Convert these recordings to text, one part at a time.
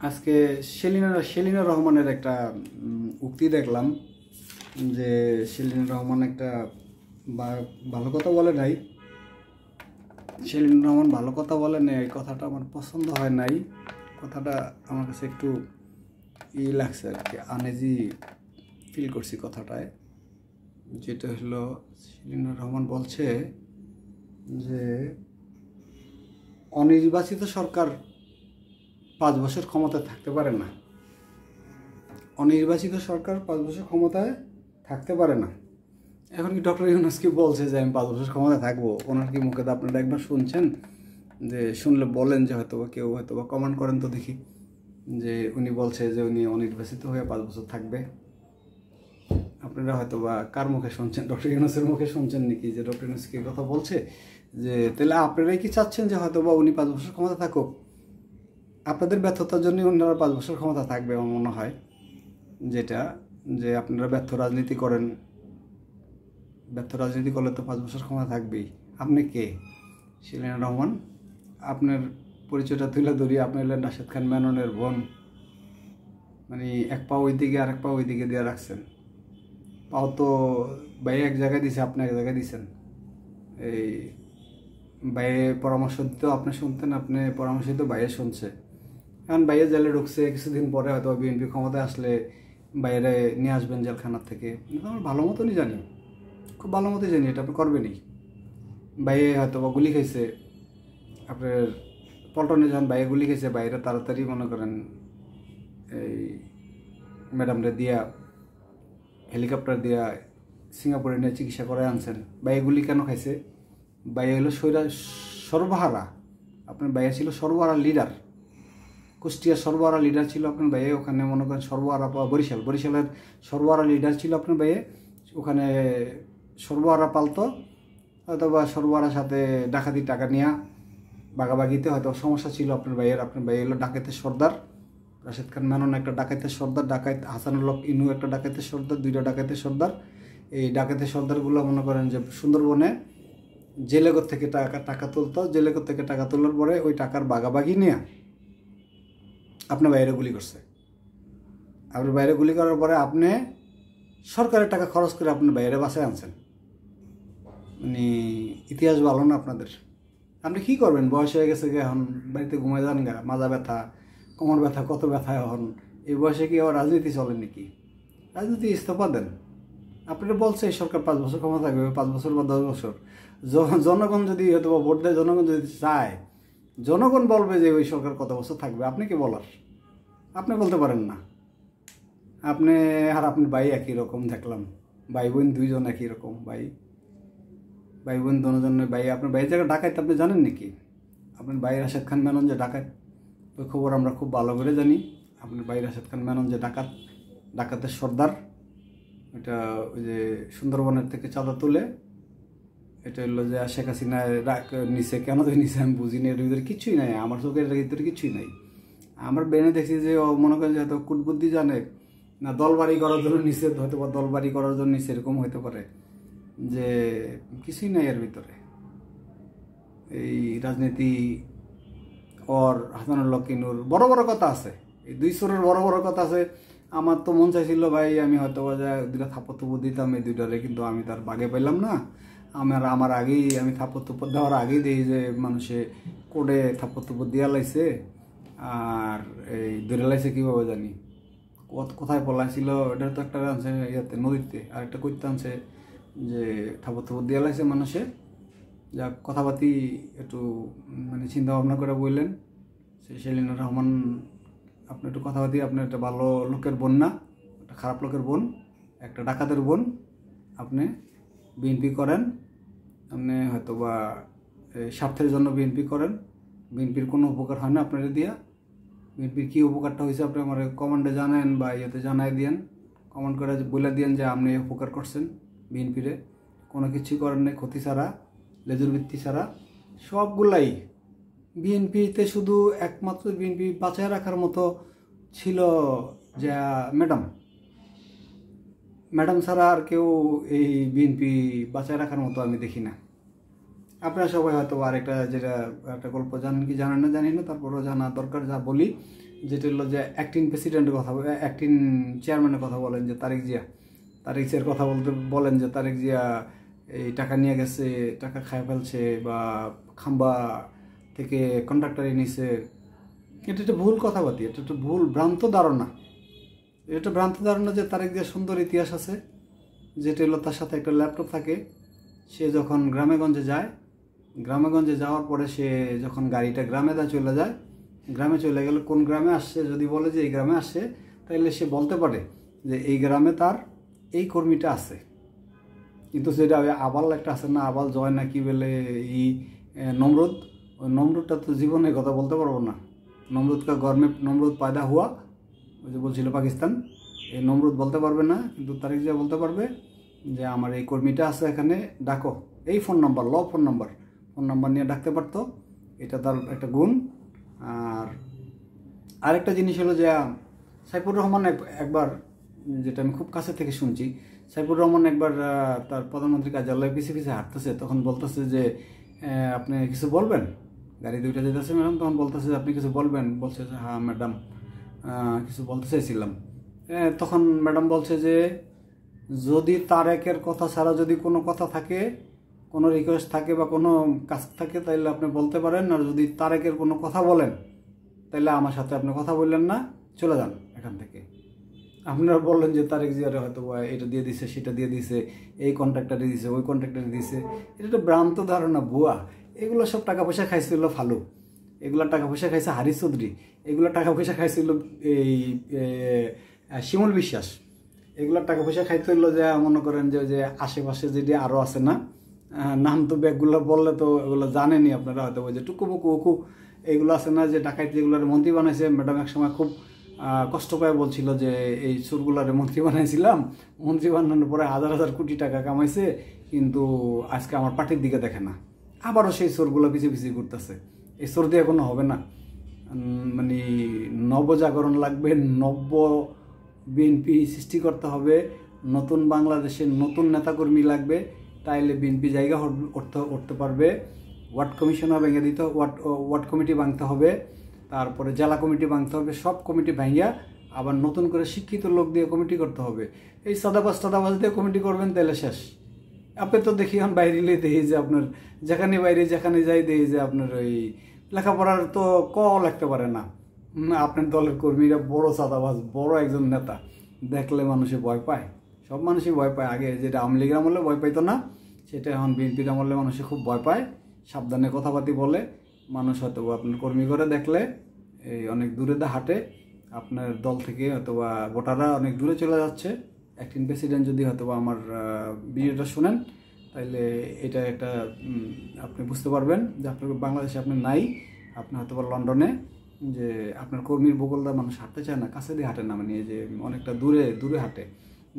আজকে সেলিনা রহমানের একটা উক্তি দেখলাম যে সেলিনা রহমান একটা ভালো কথা বলে নাই। সেলিনা রহমান ভালো কথা বলে নাই, এই কথাটা আমার পছন্দ হয় নাই। কথাটা আমার কাছে একটু লাগছে আর কি, আনইজি ফিল করছি কথাটায়। যেটা হলো সেলিনা রহমান বলছে যে অনির্বাচিত সরকার 5 বছর ক্ষমতায় থাকতে পারে না। অনির্বাচিত সরকার 5 বছর ক্ষমতায় থাকতে পারে না। এখন কি ডক্টর ইউনূস কি বলছে যে আমি 5 বছর ক্ষমতায় থাকবো? ওনার কি মুখে আপনারা একবার শুনছেন? যে শুনলে বলেন যে হয়তোবা কেউ হয়তোবা কমেন্ট করেন তো দেখি যে উনি বলছে যে উনি অনির্বাচিত হয়ে 5 বছর থাকবে। আপনারা হয়তোবা কার মুখে শুনছেন? ডক্টর ইউনূসের মুখে শুনছেন নাকি যে ডক্টর ইউনূস কি কথা বলছে? যে তাহলে আপনারাই কি চাচ্ছেন যে হয়তোবা উনি 5 বছর ক্ষমতা থাকুক? আপনাদের ব্যর্থতার জন্য ওনারা 5 বছর ক্ষমতা থাকবে আমার মনে হয়। যেটা যে আপনারা ব্যর্থ রাজনীতি করেন, ব্যর্থ রাজনীতি করলে তো 5 বছর ক্ষমতা থাকবেই। আপনি কে? সেলিনা রহমান। আপনার পরিচয়টা তুলে ধরি, আপনি হলেন রাশেদ খান মেননের বোন। মানে এক পা ওই দিকে আর এক পা ওই দিকে দিয়ে রাখছেন। পাও তো ভাই এক জায়গায় দিছে, আপনি এক জায়গায় দিছেন। এই ভাইয়ে পরামর্শ দিতেও আপনি শুনতেন, আপনি পরামর্শ দিতেও ভাইয়ে শুনছে। এখন বাইরে জেলে ঢুকছে, কিছুদিন পরে হয়তো বিএনপি ক্ষমতায় আসলে বাইরে নিয়ে আসবেন জেলখানার থেকে। কিন্তু আমরা ভালো মতনই জানি, খুব ভালো মতোই জানি এটা আপনি করবেনই। বাইরে হয়তো বা গুলি খাইছে, আপনার পল্টনে যখন বাইরে গুলি খাইছে, বাইরে তাড়াতাড়ি মনে করেন এই ম্যাডামরে দিয়া হেলিকপ্টার দিয়া সিঙ্গাপুরে নিয়ে চিকিৎসা করে আনছেন। বাইরে গুলি কেন খাইছে? বাইরে হলো সর্বহারা। আপনার বাইরে ছিল সর্বহারা লিডার, কুষ্টিয়ার সর্বহারা লিডার ছিল আপনার ভাইয়ে। ওখানে মনে করেন সর্বহারা বরিশালের সর্বহারা লিডার ছিল আপনার ভাইয়ে। ওখানে সর্বহারা পালতো, হয়তো বা সর্বহারার সাথে ডাকাতি টাকা নেওয়া বাগাবাগিতে হয়তো সমস্যা ছিল আপনার ভাইয়ের। আপনার ভাই হলো ডাকাতের সর্দার। রাশেদ খান মেনন একটা ডাকাতের সর্দার, হাসানুল হক ইনু একটা ডাকাতের সর্দার, 2টা ডাকাতের সর্দার। এই ডাকাতের সর্দারগুলো মনে করেন যে সুন্দরবনে জেলেগর থেকে টাকা তুলতো। জেলেগর থেকে টাকা তোলার পরে ওই টাকার বাগাবাগি নিয়ে আপনার বাইরে গুলি করছে। আপনার বাইরে গুলি করার পরে আপনি সরকারের টাকা খরচ করে আপনার বাইরে বাসায় আনছেন। মানে ইতিহাস ভালো না আপনাদের। আপনি কী করবেন? বয়স হয়ে গেছে, এখন বাড়িতে ঘুমায় যান গা, মাজা ব্যথা, কোমর ব্যথা, কত ব্যথা। এখন এই বয়সে কি আবার রাজনীতি চলে নাকি? রাজনীতি ইস্তফা দেন। আপনারা বলছে এই সরকার 5 বছর ক্ষমতা থাকবে, 5 বছর বা 10 বছর। জনগণ যদি হয়তো ভোট দেয়, জনগণ যদি চায়, জনগণ বলবে যে ওই সরকার কত বছর থাকবে। আপনি কি বলার? আপনি বলতে পারেন না। আপনি আর আপনার ভাই একই রকম দেখলাম, ভাই বোন 2জন একই রকম। ভাই বোন দুজন। ভাই আপনার ভাইয়ের জায়গায় ডাকাত আপনি জানেন নাকি? আপনার ভাই রাশেদ খান মেনন যে ডাকাত, ওই খবর আমরা খুব ভালো করে জানি। আপনার ভাই রাশেদ খান মেনন যে ডাকাতের সর্দার, এটা ওই যে সুন্দরবনের থেকে চাঁদা তুলে, এটা হলো যে শেখ হাসিনা নিচে কেন তো নিচে আমি বুঝিনি। এর ভিতরে কিছুই নাই, আমার চোখের ভিতরে কিছুই নাই। আমার ব্রেনে দেখছি যে ও মনে করেন যে হয়তো কুটবুদ্ধি জানে না, দলবাড়ি করার জন্য নিচে, হয়তো বা দলবাড়ি করার জন্য নিচে, এরকম হইতে পারে। যে কিছুই নাই এর ভিতরে। এই রাজনীতি ওর হাসানুল হক ইনুর বড় বড় কথা আছে, এই 2 সুরের বড় বড় কথা আছে। আমার তো মন চাইছিল ভাই আমি হয়তো 2টা থাপ্পড় থুপড় দিতাম এই 2টারে, কিন্তু আমি তার বাগে পাইলাম না। আমার আগেই আমি থাপ্পড় থুপড় দেওয়ার আগেই দেখি যে মানুষে কোডে থাপ্পড় থুপড় দিয়া লাইছে। আর এই ধরে লাইছে কীভাবে জানি, কোথায় পলাইছিল, এটা তো একটা আনছে ইয়াতে নদীতে, আর একটা করতে আনছে যে থাপড় থাপড় দিয়ে লাইছে মানুষে। যা কথাবার্তি একটু মানে চিন্তা ভাবনা করে বললেন। সেলিনা রহমান, আপনি একটু কথাবার্তি, আপনি একটা ভালো লোকের বোন না, একটা খারাপ লোকের বোন, একটা ডাকাতের বোন। আপনি বিএনপি করেন, আপনি হয়তো বা স্বার্থের জন্য বিএনপি করেন। বিএনপির কোনো উপকার হয় না আপনারা দিয়া। বিএনপির কী উপকারটা হয়েছে আপনি আমার কমেন্টে জানেন বা ইয়েতে জানাই দিয়েন, কমেন্ট করে বলে দিয়েন যে আপনি উপকার করছেন বিএনপিরে। কোনো কিছুই করেন নাই, ক্ষতি ছাড়া, লেজুর বৃত্তি ছাড়া। সবগুলাই বিএনপিতে শুধু একমাত্র বিএনপি বাঁচায় রাখার মতো ছিল যা ম্যাডাম ছাড়া আর কেউ এই বিএনপি বাঁচায় রাখার মতো আমি দেখি না। আপনারা সবাই হয়তো আরেকটা যেটা একটা গল্প জানেন কি জানেন না জানি না, তারপরও জানা দরকার, যা বলি যেটা হলো যে অ্যাক্টিং প্রেসিডেন্টের কথা, অ্যাক্টিং চেয়ারম্যানের কথা বলেন যে তারেক জিয়ার কথা বলেন যে তারেক জিয়া এই টাকা নিয়ে গেছে, টাকা খায় ফেলছে, বা খাম্বা থেকে কন্ট্রাক্টারি নিছে। এটা একটা ভুল কথাবার্তা, এটা একটা ভুল ভ্রান্ত ধারণা। এটা ভ্রান্ত ধারণা যে তারেক জিয়ার সুন্দর ইতিহাস আছে, যেটা হলো তার সাথে একটা ল্যাপটপ থাকে। সে যখন গ্রামেগঞ্জে যায়, গ্রামেগঞ্জে যাওয়ার পরে সে যখন গাড়িটা গ্রামে চলে যায়, গ্রামে চলে গেলে কোন গ্রামে আসছে যদি বলে যে এই গ্রামে আসছে, তাহলে সে বলতে পারে যে এই গ্রামে তার এই কর্মীটা আছে। কিন্তু যেটা আবাল একটা আছে না, আবাল জয় না কি বলে এই নমরুদ, ওই নমরুদটা তো জীবনে কথা বলতে পারবো না। নমরুদ কা গরমে নমরুদ পয়দা হুয়া, ওই যে বলছিল পাকিস্তান, এই নমরুদ বলতে পারবে না, কিন্তু তারেক জিয়া বলতে পারবে যে আমার এই কর্মীটা আছে এখানে, ডাকো। এই ফোন নাম্বার ফোন নাম্বার নিয়ে ডাকতে পারতো। এটা তার একটা গুণ। আর আরেকটা জিনিস হলো যে সাইফুর রহমান একবার, যেটা আমি খুব কাছে থেকে শুনছি, সাইফুর রহমান একবার তার প্রধানমন্ত্রী কার্যালয়ে পিছিয়ে পিছিয়ে হাঁটতেছে, তখন বলতেছে যে আপনি কিছু বলবেন, গাড়ি দুইটা যেতেছে ম্যাডাম, তখন বলতেছে যে আপনি কিছু বলবেন, বলছে যে হ্যাঁ ম্যাডাম কিছু বলতে চাইছিলাম। তখন ম্যাডাম বলছে যে যদি তারেকের কথা ছাড়া যদি কোনো কথা থাকে, কোনো রিকোয়েস্ট থাকে বা কোনো কাজ থাকে, তাইলে আপনি বলতে পারেন। আর যদি তারেকের কোনো কথা বলেন, তাইলে আমার সাথে আপনি কথা বললেন না, চলে যান এখান থেকে। আপনারা বললেন যে তারেক জিয়ারে হয়তো এটা দিয়ে দিছে, সেটা দিয়ে দিছে, এই কন্ট্রাক্টারে দিছে, ওই কন্ট্রাক্টারে দিছে। এটা একটা ভ্রান্ত ধারণা, ভুয়া। এগুলো সব টাকা পয়সা খাইছিল ফালু, এগুলো টাকা পয়সা খাইছে হারিস চৌধুরী, এগুলো টাকা পয়সা খাইছিল এই শিমুল বিশ্বাস, এগুলো টাকা পয়সা খাইতে হইলো যে মনে করেন যে আশেপাশে যেটি আরও আছে না, নাম তো ব্যাগগুলো বললে তো এগুলো জানেনি আপনারা হয়তো, ওই যে টুকুমুকু উকু এগুলো আছে না, যে ডাকাইতে যেগুলোর মন্ত্রী বানাইছে। ম্যাডাম এক সময় খুব কষ্ট করে বলছিল যে এই সুরগুলারে মন্ত্রী বানাইছিলাম, মন্ত্রী বানানোর পরে হাজার হাজার কোটি টাকা কামাইছে, কিন্তু আজকে আমার পার্টির দিকে দেখে না। আবারও সেই সুরগুলো পিছিয়ে পিছিয়ে ঘুরতেছে। এই সুর দিয়ে কোনো হবে না, মানে নবজাগরণ লাগবে, নব্য বিএনপি সৃষ্টি করতে হবে, নতুন বাংলাদেশের নতুন নেতাকর্মী লাগবে, তাইলে বিএনপি জায়গা উঠতে পারবে। ওয়ার্ড কমিশনার ভেঙে দিতে, ওয়ার্ড কমিটি ভাঙতে হবে, তারপরে জেলা কমিটি ভাঙতে হবে, সব কমিটি ভাঙিয়া আবার নতুন করে শিক্ষিত লোক দিয়ে কমিটি করতে হবে। এই সাদাবাজ দিয়ে কমিটি করবেন, তাহলে শেষ। আপনি তো দেখি এখন বাইরে দেখি যে আপনার যেখানে বাইরে যেখানে যাই দেখি যে আপনার ওই লেখাপড়ার তো লাগতে পারে না, আপনার দলের কর্মীরা বড় সাদাবাজ, বড় একজন নেতা, দেখলে মানুষে ভয় পায়, সব মানুষই ভয় পায়। আগে যেটা আওয়ামী লীগের আমলে ভয় পাইতো না, সেটা এখন বিএনপির আমলে মানুষে খুব ভয় পায়। সাবধানে কথাবার্তি বলে, মানুষ হয়তো আপনার কর্মী করে দেখলে এই অনেক দূরে হাঁটে, আপনার দল থেকে হয়তো বা ভোটাররা অনেক দূরে চলে যাচ্ছে। অ্যাক্টিং প্রেসিডেন্ট যদি হয়তো বা আমার ভিডিওটা শোনেন, তাহলে এটা একটা আপনি বুঝতে পারবেন যে আপনার বাংলাদেশে আপনি নাই, আপনি হয়তো বা লন্ডনে, যে আপনার কর্মীর বগলদা মানুষ হাঁটতে চায় না, কাছে দিয়ে হাঁটে না, মানে যে অনেকটা দূরে হাঁটে,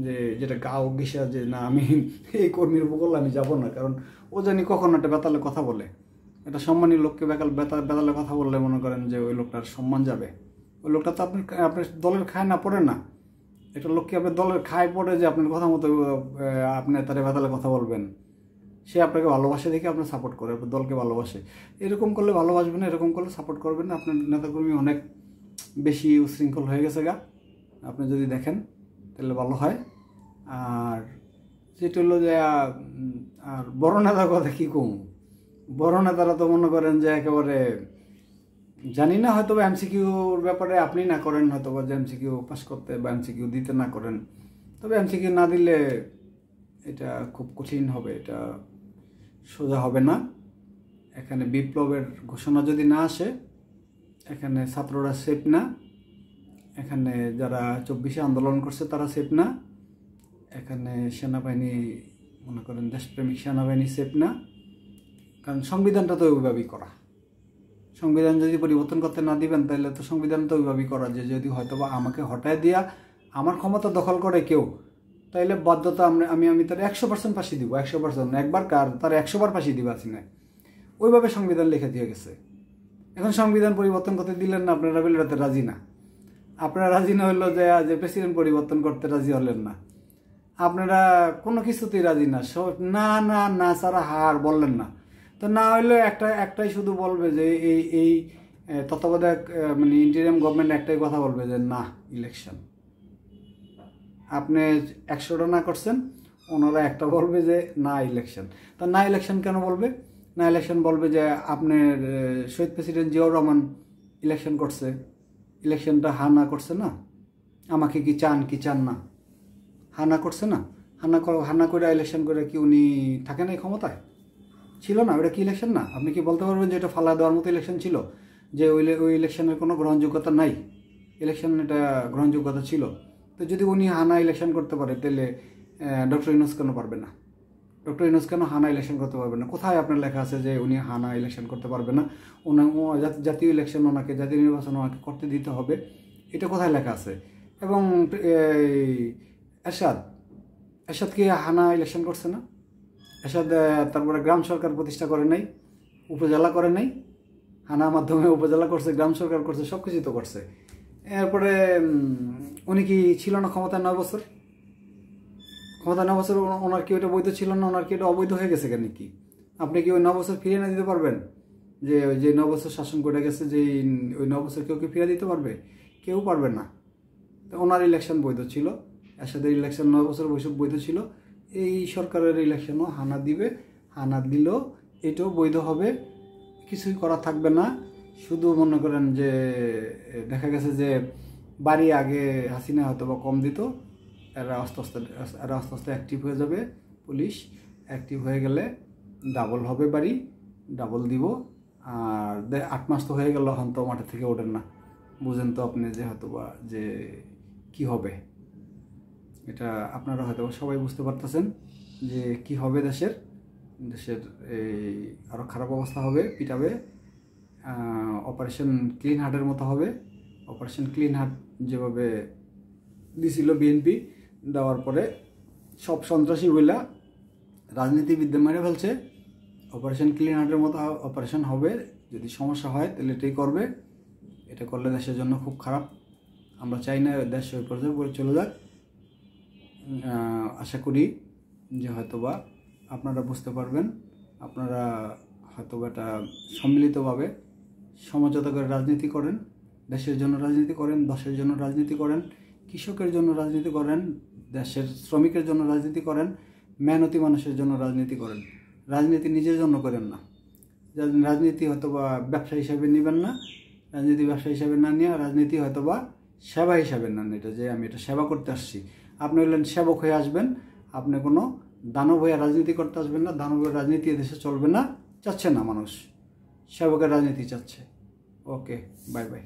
যে যেটা গাও গেসা যে না আমি এই কর্মীর বগল আমি যাব না, কারণ ও জানি কখন একটা বেতালে কথা বলে, একটা সম্মানী লোককে বেতালে কথা বললে মনে করেন যে ওই লোকটার সম্মান যাবে। ওই লোকটা তো আপনার দলের খায় না পড়ে না, একটা লোককে আপনার দলের খায় পড়ে যে আপনার কথা মতো আপনি তারে বেতালে কথা বলবেন, সে আপনাকে ভালোবাসে দেখে আপনার সাপোর্ট করে, আপনার দলকে ভালোবাসে। এরকম করলে ভালোবাসবেন না, এরকম করলে সাপোর্ট করবেন না। আপনার নেতাকর্মী অনেক বেশি উশৃঙ্খল হয়ে গেছে গা, আপনি যদি দেখেন তাহলে ভালো হয়। আর যেটা হলো যে আর বড় নেতার কথা কী কম, বড় নেতারা তো মনে করেন যে একেবারে জানি না, হয়তো বা এমসিকিউর ব্যাপারে আপনি না করেন, হয়তো বা যে এমসিকিউ পাস করতে বা এমসিকিউ দিতে না করেন, তবে এমসিকিউ না দিলে এটা খুব কঠিন হবে, এটা সোজা হবে না। এখানে বিপ্লবের ঘোষণা যদি না আসে, এখানে ছাত্ররা সেফ না, এখানে যারা 24-এ আন্দোলন করছে তারা সেফ না, এখানে সেনাবাহিনী মনে করেন দেশপ্রেমিক সেনাবাহিনী সেফ না, কারণ সংবিধানটা তো ওইভাবেই করা। সংবিধান যদি পরিবর্তন করতে না দিবেন, তাহলে তো সংবিধান তো ওইভাবেই করা, যে যদি হয়তো বা আমাকে হটায় দিয়া আমার ক্ষমতা দখল করে কেউ, তাইলে বাধ্যতা আমি তার 100% ফাঁসি দিব, 100%, একবার কার তার 100 বার ফাঁসি দিব আসি না, ওইভাবে সংবিধান লিখে দিয়ে গেছে। এখন সংবিধান পরিবর্তন করতে দিলেন না, আপনারা বলে এটাতে রাজি না। আপনারা রাজি না হইলো যে প্রেসিডেন্ট পরিবর্তন করতে রাজি হলেন না, আপনারা কোনো কিছুতেই রাজি না, না না না সারা হার বললেন না। তো না হইলে একটাই শুধু বলবে যে এই তত্ত্বাবধায়ক মানে ইন্টারিয়াম গভর্নমেন্ট একটাই কথা বলবে যে না ইলেকশন। আপনি 100টা না করছেন, ওনারা একটা বলবে যে না ইলেকশন। তা না ইলেকশন কেন বলবে? না ইলেকশন বলবে যে আপনার শহীদ প্রেসিডেন্ট জিয়াউর রহমান ইলেকশন করছে, ইলেকশনটা হানা করছে না, আমাকে কি চান না, হানা করছে না, হানা করে ইলেকশন করে কি উনি থাকেন এই ক্ষমতায়? ছিল না? ওটা কি ইলেকশন না? আপনি কি বলতে পারবেন যে এটা ফালা দেওয়ার মতো ইলেকশন ছিল, যে ওই ইলেকশনের কোনো গ্রহণযোগ্যতা নাই? ইলেকশন এটা গ্রহণযোগ্যতা ছিল। তো যদি উনি হানা ইলেকশন করতে পারে, তাহলে ডক্টর ইউনূস কেন পারবে না? ডক্টর ইউনূস কেন হানা ইলেকশন করতে পারবে না? কোথায় আপনার লেখা আছে যে উনি হানা ইলেকশন করতে পারবে না? জাতীয় ইলেকশন ওনাকে, জাতীয় নির্বাচন ওনাকে করতে দিতে হবে, এটা কোথায় লেখা আছে? এবং এরশাদ কি হানা ইলেকশন করছে না? এরশাদ তারপরে গ্রাম সরকার প্রতিষ্ঠা করে নাই, উপজেলা করে নাই, হানার মাধ্যমে উপজেলা করছে, গ্রাম সরকার করছে, সব কিছু তো করছে। এরপরে উনি কি ছিল না ক্ষমতায় 9 বছর? ক্ষমতা 9 বছর ওনার কি ওটা বৈধ ছিল না? ওনার কি এটা অবৈধ হয়ে গেছে কেন? কি আপনি কি ওই 9 বছর ফিরিয়ে না দিতে পারবেন? যে 9 বছর শাসন করে গেছে, যে ওই 9 বছর কেউ কি ফিরিয়ে দিতে পারবে? কেউ পারবে না। তো ওনার ইলেকশন বৈধ ছিল, এরশাদের ইলেকশন 9 বছর বৈধ ছিল। এই সরকারের ইলেকশনও হানা দিবে, হানা দিলেও এটাও বৈধ হবে, কিছুই করা থাকবে না। শুধু মনে করেন যে দেখা গেছে যে বাড়ি আগে হাসিনা হয়তো বা কম দিত, এরা আস্তে আস্তে অ্যাক্টিভ হয়ে যাবে, পুলিশ অ্যাক্টিভ হয়ে গেলে ডাবল হবে বাড়ি, ডাবল দিব। আর 8 মাস তো হয়ে গেল, এখন তো মাঠে থেকে ওঠেন না, বুঝেন তো আপনি যে হয়তো বা যে কী হবে। এটা আপনারা হয়তো সবাই বুঝতে পারতেছেন যে কি হবে। দেশের এই আরও খারাপ অবস্থা হবে, পিটাবে। অপারেশন ক্লিন হার্টের মতো হবে। অপারেশন ক্লিন হার্ট যেভাবে দিছিল বিএনপি, দেওয়ার পরে সব সন্ত্রাসী বইলা রাজনীতিবিদদের মেরে ফেলছে। অপারেশন ক্লিন হার্টের মতো অপারেশন হবে। যদি সমস্যা হয় তাহলে এটাই করবে। এটা করলে দেশের জন্য খুব খারাপ। আমরা চাই না দেশ ওই পর্যায়ে চলে যাক। আশা করি যে হয়তোবা আপনারা বুঝতে পারবেন, আপনারা হয়তোবা এটা সম্মিলিতভাবে সমঝোতা করে রাজনীতি করেন, দেশের জন্য রাজনীতি করেন, দশের জন্য রাজনীতি করেন, কৃষকের জন্য রাজনীতি করেন, দেশের শ্রমিকের জন্য রাজনীতি করেন, মেহনতি মানুষের জন্য রাজনীতি করেন। রাজনীতি নিজের জন্য করেন না। রাজনীতি হয়তোবা ব্যবসা হিসাবে নেবেন না, রাজনীতি ব্যবসা হিসাবে না নিয়ে রাজনীতি হয়তোবা সেবা হিসাবে নেন। এটা যে আমি এটা সেবা করতে আসছি, আপনি হলেন সেবক হয়ে আসবেন। আপনি কোনো দানব হয়ে রাজনীতি করতে আসবেন না। দানবের রাজনীতি দেশে চলবে না, চাচ্ছে না মানুষ, সেবকের রাজনীতি চাচ্ছে। ওকে, বাই বাই।